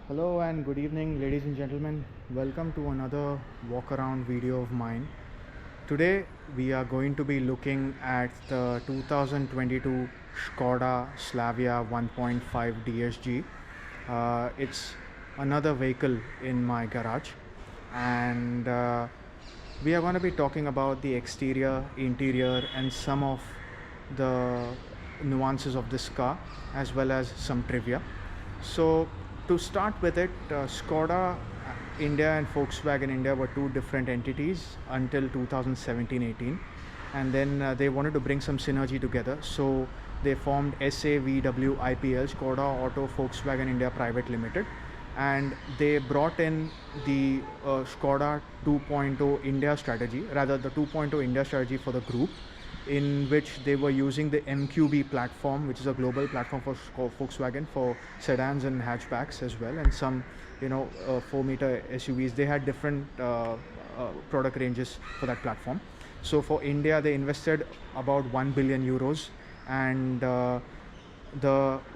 Hello and good evening, ladies and gentlemen. Welcome to another walk around video of mine. Today we are going to be looking at the 2022 Skoda Slavia 1.5 DSG. It's another vehicle in my garage, and we are going to be talking about the exterior, interior, and some of the nuances of this car, as well as some trivia. So to start with it, Skoda India and Volkswagen India were two different entities until 2017-18, and then they wanted to bring some synergy together. So they formed SAVW IPL, Skoda Auto Volkswagen India Private Limited, and they brought in the Skoda 2.0 India strategy, rather the 2.0 India strategy for the group, in which they were using the MQB platform, which is a global platform for Volkswagen for sedans and hatchbacks as well, and some 4-meter SUVs. They had different product ranges for that platform. So for India, they invested about 1 billion euros, and the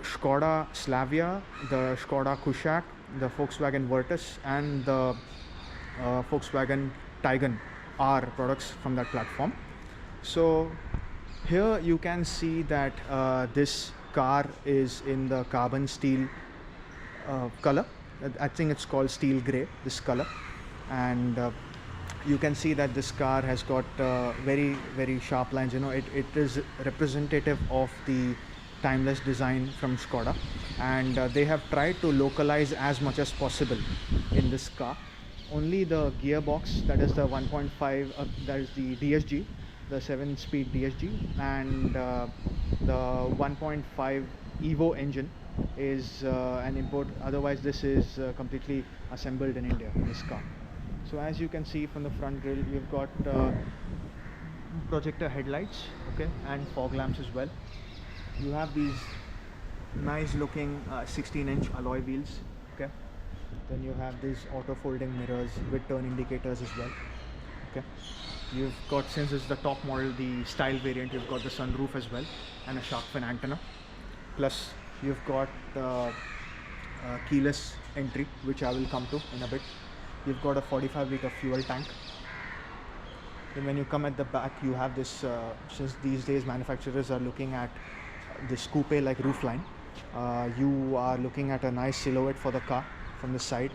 Skoda Slavia, the Skoda Kushaq, the Volkswagen Virtus, and the Volkswagen Taycan are products from that platform. So here you can see that this car is in the carbon steel color. I think it's called steel grey, this color, and you can see that this car has got very, very sharp lines. It is representative of the timeless design from Skoda, and they have tried to localize as much as possible in this car. Only the gearbox, that is the 1.5, that is the DSG, the 7-speed DSG, and the 1.5 EVO engine is an import. Otherwise this is completely assembled in India, this car. So as you can see from the front grille, you've got projector headlights, okay, and fog lamps as well. You have these nice looking 16-inch alloy wheels, okay. Then you have these auto folding mirrors with turn indicators as well, okay. You've got, since it's the top model, the style variant, you've got the sunroof as well and a shark fin antenna. Plus you've got keyless entry, which I will come to in a bit. You've got a 45-liter fuel tank. Then when you come at the back, you have this, since these days manufacturers are looking at this coupe like roofline, you are looking at a nice silhouette for the car from the side,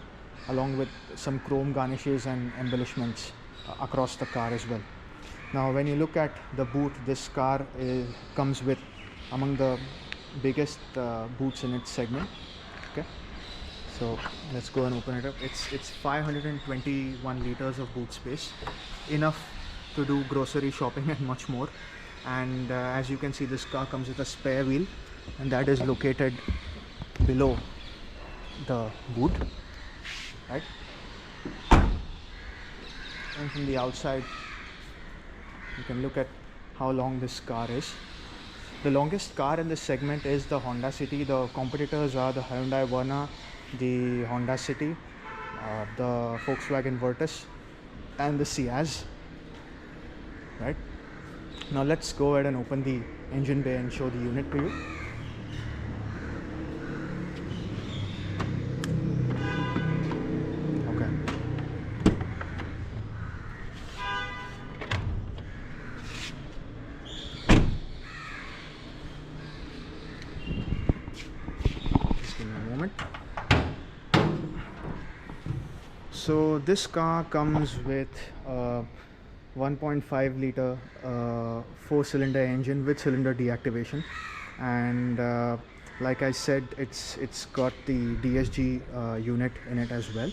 along with some chrome garnishes and embellishments across the car as well. Now when you look at the boot, this car comes with among the biggest boots in its segment, okay. So let's go and open it up. It's 521 liters of boot space, enough to do grocery shopping and much more. And as you can see, this car comes with a spare wheel, and that is located below the boot, right? And from the outside you can look at how long this car is. The longest car in this segment is the Honda City. The competitors are the Hyundai Verna, the Honda City, the Volkswagen Virtus, and the Ciaz, right? Now let's go ahead and open the engine bay and show the unit to you. So this car comes with a 1.5 liter 4-cylinder engine with cylinder deactivation, and like I said, it's got the DSG unit in it as well,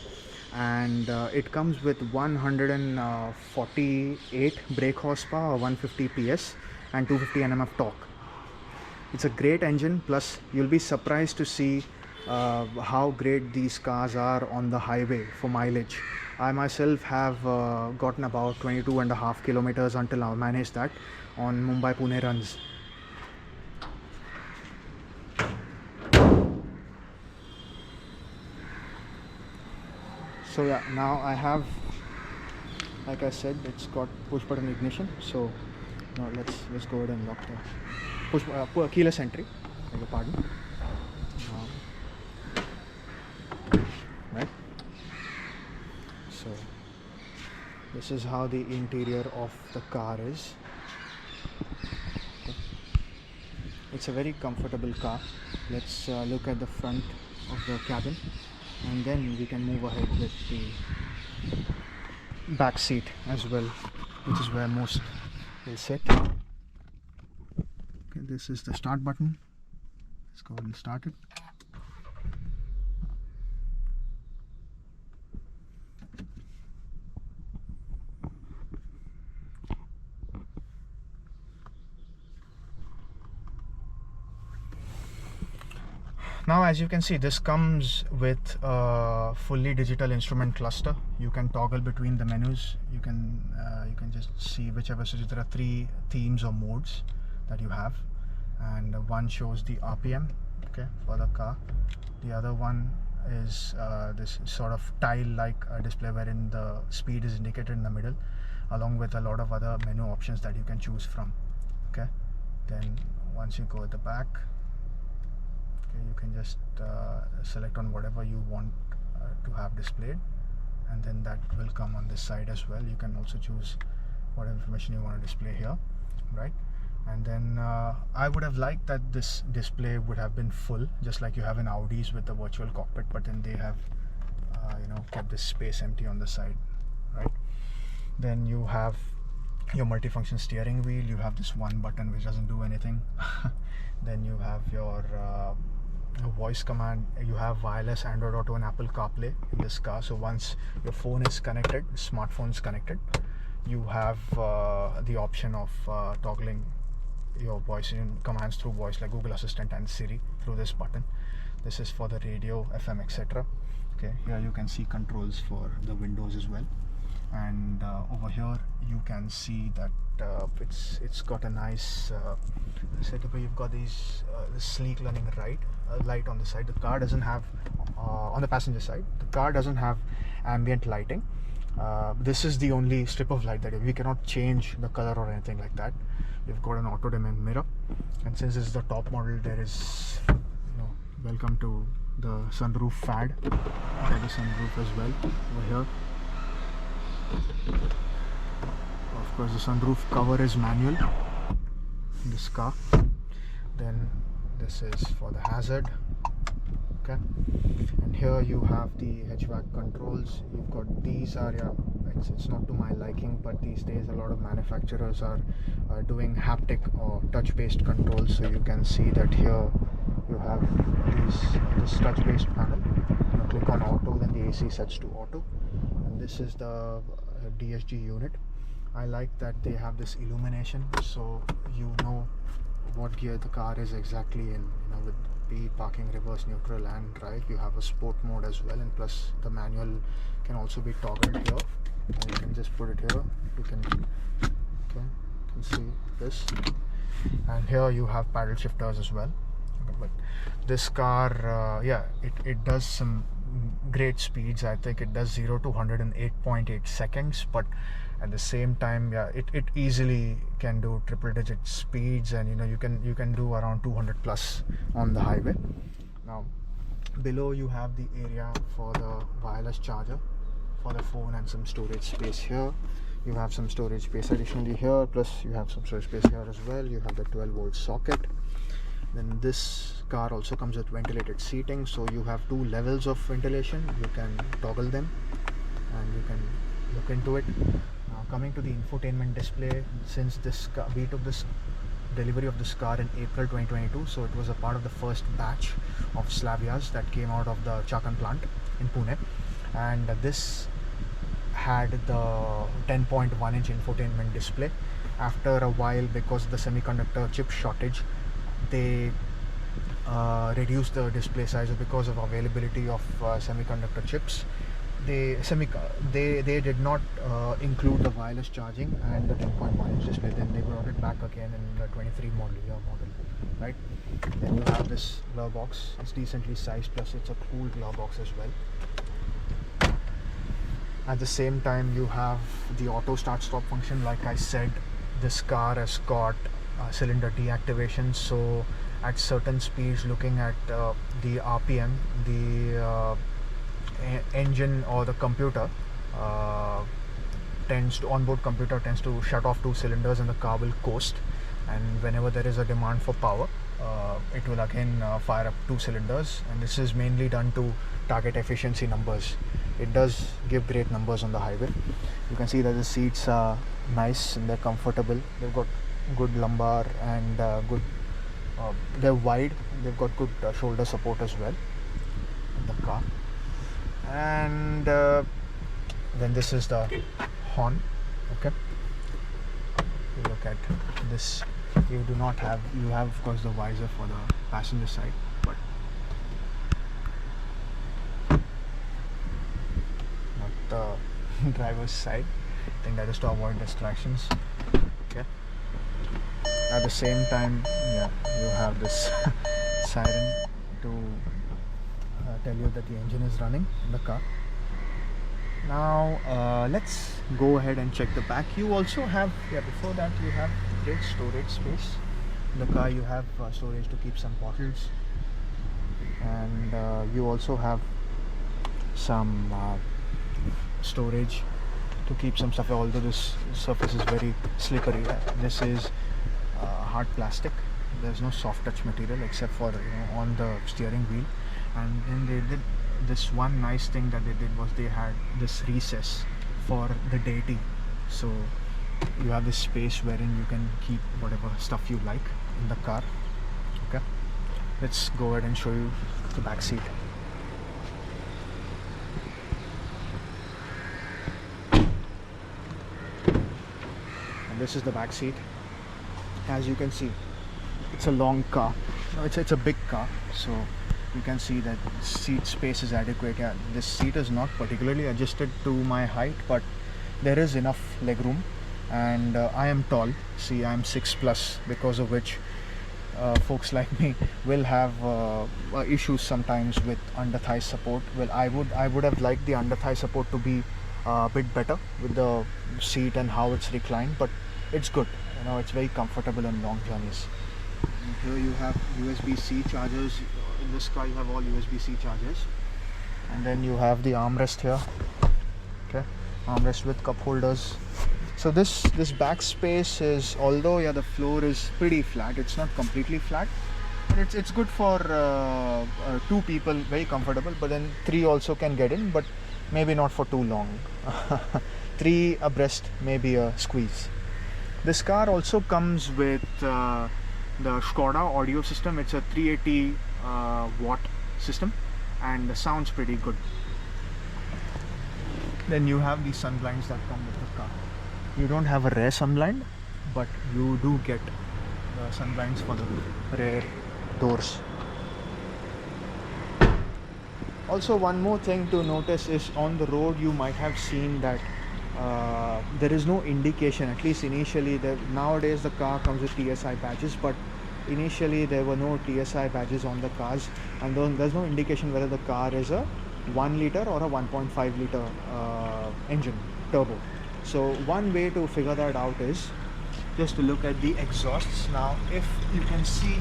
and it comes with 148 brake horsepower, 150 PS, and 250 Nm of torque. It's a great engine, plus you'll be surprised to see how great these cars are on the highway for mileage. I myself have gotten about 22.5 kilometers until I managed that on Mumbai-Pune runs. So yeah, now I have, like I said, it's got push button ignition. So now let's go ahead and lock the keyless entry. Beg your pardon. This is how the interior of the car is. Okay. It's a very comfortable car. Let's look at the front of the cabin, and then we can move ahead with the back seat as well, which is where most will sit. Okay, this is the start button. Let's go ahead and start it. Now, as you can see, this comes with a fully digital instrument cluster. You can toggle between the menus. You can just see whichever. So there are 3 themes or modes that you have, and one shows the RPM, okay, for the car. The other one is this sort of tile-like display wherein the speed is indicated in the middle, along with a lot of other menu options that you can choose from. Okay, then once you go at the back, you can just select on whatever you want to have displayed, and then that will come on this side as well. You can also choose what information you want to display here, right? And then I would have liked that this display would have been full, just like you have in Audis with the virtual cockpit, but then they have kept this space empty on the side, right? Then you have your multifunction steering wheel. You have this one button which doesn't do anything. Then you have your voice command. You have wireless Android Auto and Apple CarPlay in this car. So once your phone is connected, smartphone is connected, you have the option of toggling your voice commands through voice, like Google Assistant and Siri, through this button. This is for the radio, FM, etc. Okay, here you can see controls for the windows as well, and over here you can see that it's got a nice setup where you've got these sleek learning light on the side. The car doesn't have on the passenger side, the car doesn't have ambient lighting. This is the only strip of light that we cannot change the color or anything like that. You've got an auto dimming mirror, and since this is the top model, there is welcome to the sunroof fad. Got the sunroof as well over here. Of course, the sunroof cover is manual in this car. Then this is for the hazard. Okay, and here you have the HVAC controls. You've got these are it's not to my liking, but these days a lot of manufacturers are doing haptic or touch-based controls. So you can see that here you have this touch-based panel. You click on auto, then the AC sets to auto, and this is the DSG unit. I like that they have this illumination, so you know what gear the car is exactly in. With P, parking, reverse, neutral, and drive. You have a sport mode as well, and plus the manual can also be toggled here. And you can just put it here. You can see this, and here you have paddle shifters as well. But this car, it does some great speeds. I think it does 0 to 100 in 8.8 seconds, but at the same time, it easily can do triple-digit speeds, and you can do around 200 plus on the highway. Now, below you have the area for the wireless charger for the phone, and some storage space here. You have some storage space additionally here, plus you have some storage space here as well. You have the 12-volt socket. Then this car also comes with ventilated seating, so you have 2 levels of ventilation. You can toggle them, and you can look into it. Coming to the infotainment display, since we took this delivery of this car in April 2022, so it was a part of the first batch of Slavias that came out of the Chakan plant in Pune, and this had the 10.1-inch infotainment display. After a while, because of the semiconductor chip shortage, they reduced the display size. Because of availability of semiconductor chips, they did not include the wireless charging and the 10.1-inch display. Then they brought it back again in the 23 model, right? Then you have this glove box. It's decently sized, plus it's a cool glove box as well. At the same time, you have the auto start stop function. Like I said, this car has got cylinder deactivation, so at certain speeds, looking at the RPM, the engine or the computer onboard computer tends to shut off 2 cylinders and the car will coast, and whenever there is a demand for power, it will again fire up 2 cylinders, and this is mainly done to target efficiency numbers. It does give great numbers on the highway. You can see that the seats are nice and they're comfortable. They've got good lumbar and they're wide. They've got good shoulder support as well in the car. And then this is the horn. Okay, you look at this. You have of course the visor for the passenger side, but not the driver's side. I think that is to avoid distractions. Okay. At the same time, yeah, you have this siren to tell you that the engine is running in the car. Now let's go ahead and check the back. You also have, before that you have great storage space. In the car you have storage to keep some bottles, and you also have some storage to keep some stuff, although this surface is very slippery. This is hard plastic. There's no soft touch material except for on the steering wheel. And then they did this one nice thing that they did was they had this recess for the deity, so you have this space wherein you can keep whatever stuff you like in the car. Okay, let's go ahead and show you the back seat. And this is the back seat. As you can see, it's a long car. No, it's a big car, so you can see that seat space is adequate. Yeah, this seat is not particularly adjusted to my height, but there is enough legroom, and I am tall. See, I am 6+, because of which folks like me will have issues sometimes with under thigh support. Well, I would have liked the under thigh support to be a bit better with the seat and how it's reclined, but it's good. It's very comfortable on long journeys. And here you have USB-C chargers. In this car you have all USB-C chargers, and then you have the armrest here. Okay, armrest with cup holders. So this back space is, although the floor is pretty flat, it's not completely flat, but it's good for 2 people, very comfortable. But then 3 also can get in, but maybe not for too long. 3 abreast may be a squeeze. This car also comes with the Skoda audio system. It's a 380 watt system, and sounds pretty good. Then you have the sun blinds that come with the car. You don't have a rear sun blind, but you do get the sun blinds for the rear doors. Also, one more thing to notice is on the road you might have seen that there is no indication, at least initially. Nowadays the car comes with TSI badges, but initially there were no TSI badges on the cars, and there's no indication whether the car is a 1 liter or a 1.5 liter engine turbo. So one way to figure that out is just to look at the exhausts. Now if you can see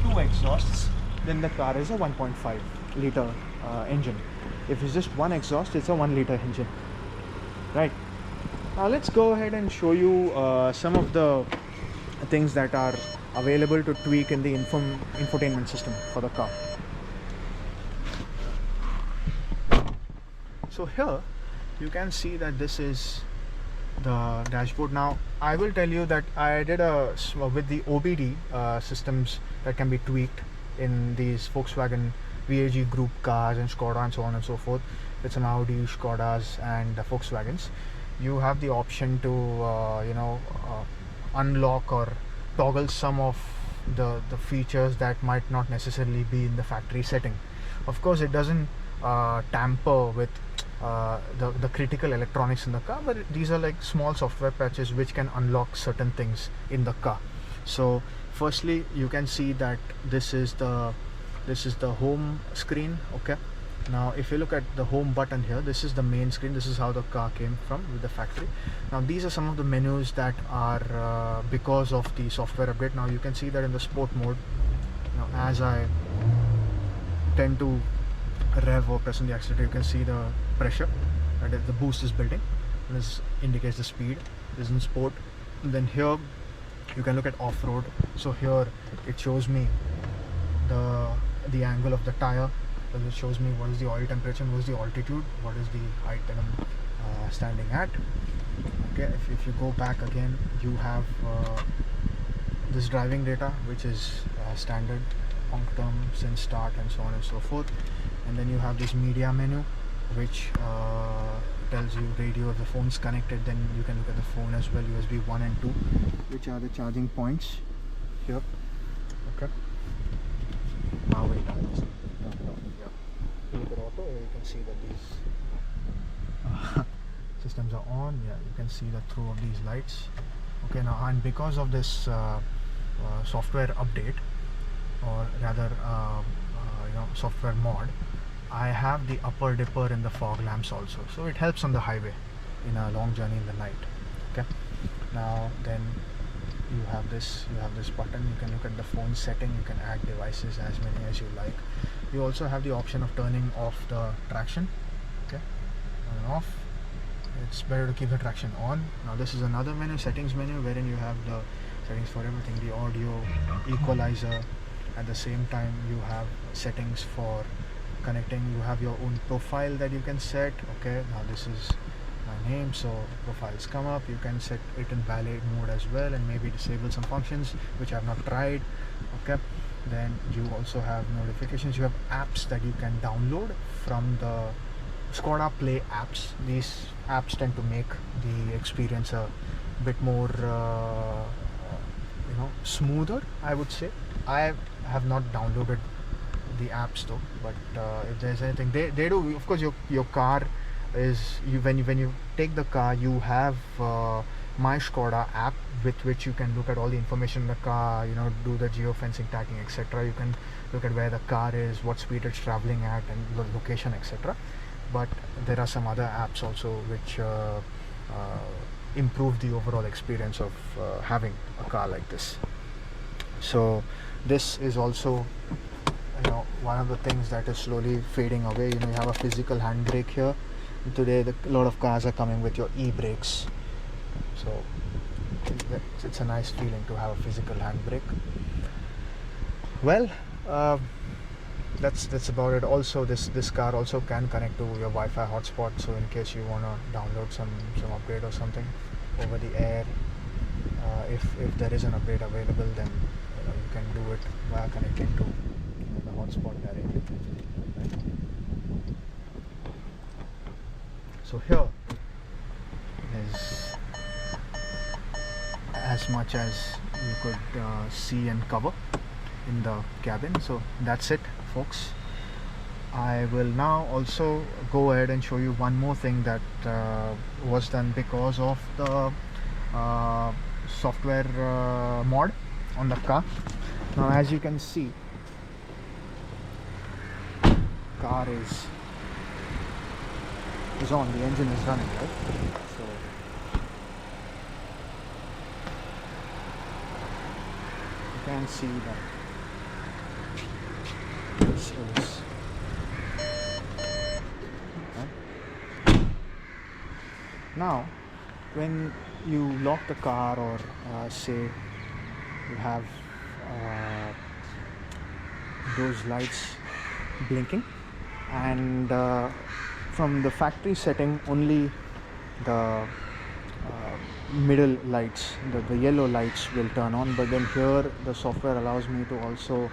2 exhausts, then the car is a 1.5 liter engine. If it's just 1 exhaust, it's a 1 liter engine. Right, now let's go ahead and show you some of the things that are available to tweak in the infotainment system for the car. So here you can see that this is the dashboard. Now I will tell you that I did with the OBD systems that can be tweaked in these Volkswagen VAG group cars and Skoda and so on and so forth. It's an Audi, Skodas and Volkswagens. You have the option to unlock or toggle some of the features that might not necessarily be in the factory setting. Of course it doesn't tamper with the critical electronics in the car, but these are like small software patches which can unlock certain things in the car. So firstly, you can see that this is the home screen. Okay, now if you look at the home button here, this is the main screen. This is how the car came from with the factory. Now these are some of the menus that are because of the software update. Now you can see that in the sport mode, now as I tend to rev or press on the accelerator, you can see the pressure, and the boost is building. This indicates the speed. This is in sport. And then here you can look at off-road. So here it shows me the angle of the tire. So it shows me what is the oil temperature, what is the altitude, what is the height that I'm standing at. Okay, if you go back again, you have this driving data, which is standard, long-term, since start, and so on and so forth. And then you have this media menu, which tells you radio. If the phone's connected, then you can look at the phone as well, USB 1 and 2, which are the charging points here. Okay. Now we have this. Yeah. Look at auto, you can see that these systems are on. Yeah, you can see the through of these lights. Okay, now, and because of this software update, or rather software mod, I have the upper dipper and the fog lamps also, so it helps on the highway in a long journey in the night. Okay, now then you have this button. You can look at the phone setting, you can add devices, as many as you like. You also have the option of turning off the traction. Okay, on and off. It's better to keep the traction on. Now this is another menu, settings menu, wherein you have the settings for everything, the audio, equalizer. At the same time you have settings for connecting. You have your own profile that you can set. Okay, now this is my name, so profiles come up. You can set it in valid mode as well, and maybe disable some functions which I have not tried. Okay, then you also have notifications. You have apps that you can download from the Skoda Play apps. These apps tend to make the experience a bit more smoother, I would say. I have not downloaded the apps though, but if there's anything they do, of course, your car is, when you take the car, you have My Skoda app, with which you can look at all the information in the car, do the geofencing, tagging, etc. You can look at where the car is, what speed it's traveling at, and the location, etc. But there are some other apps also which improve the overall experience of having a car like this. So this is also one of the things that is slowly fading away. You have a physical handbrake here. Today a lot of cars are coming with your e-brakes, so it's a nice feeling to have a physical handbrake. Well, that's about it. Also, this car also can connect to your Wi-Fi hotspot, so in case you want to download some upgrade or something over the air, if there is an upgrade available, then you can do it via connecting to the hotspot directly. Right? So here is as much as you could see and cover in the cabin. So that's it, folks. I will now also go ahead and show you one more thing that was done because of the software mod on the car. Now, as you can see, car is on, the engine is running, right? So you can see that this is now when you lock the car, or say you have those lights blinking, and from the factory setting, only the middle lights, the yellow lights will turn on, but then here the software allows me to also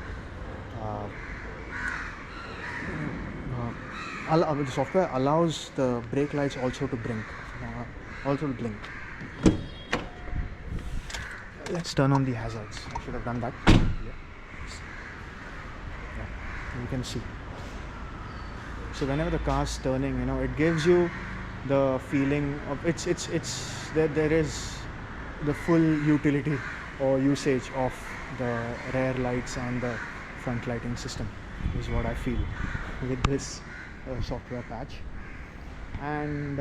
the software allows the brake lights also to blink. Let's turn on the hazards. I should have done that. Yeah, you can see. So whenever the car's turning, it gives you the feeling of there is the full utility or usage of the rear lights and the front lighting system, is what I feel with this software patch. And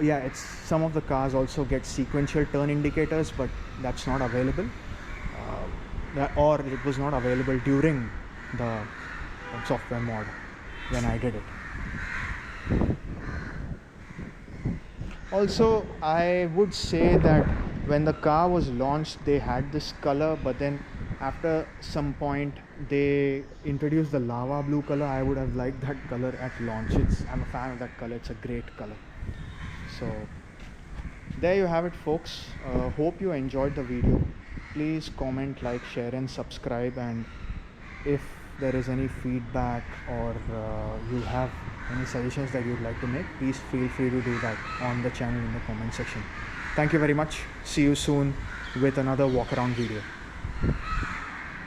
it's some of the cars also get sequential turn indicators, but that's not available, or it was not available during the software mod when I did it. Also, I would say that when the car was launched, they had this color, but then after some point, they introduced the lava blue color. I would have liked that color at launch. I'm a fan of that color. It's a great color. So there you have it, folks. Hope you enjoyed the video. Please comment, like, share, and subscribe. And if there is any feedback or you have any suggestions that you'd like to make, please feel free to do that on the channel in the comment section. Thank you very much. See you soon with another walk around video.